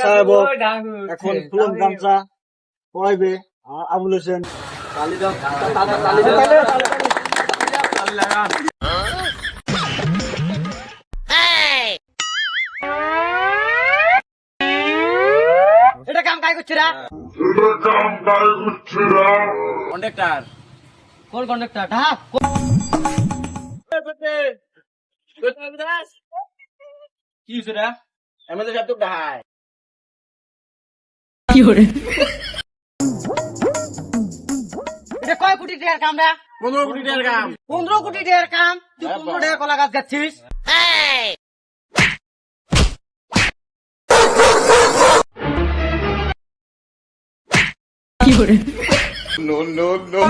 সাহেব এখন ফুলন গামছা পড়াইবে আবুল হোসেন। এটা কাম কাই করছিরা? কন্ডাক্টর কোন কন্ডাক্টর? ঢাক কি হইছে রে? এমএলএ সাহেব তো ডাহাই। এটা কয় কোটি টাকার কাম রে? 15 কোটি টাকার কাম। 15 কোটি টাকার কাম, তুই 15 টাকা কলা গাছ গাচ্ছিস? No, no, no.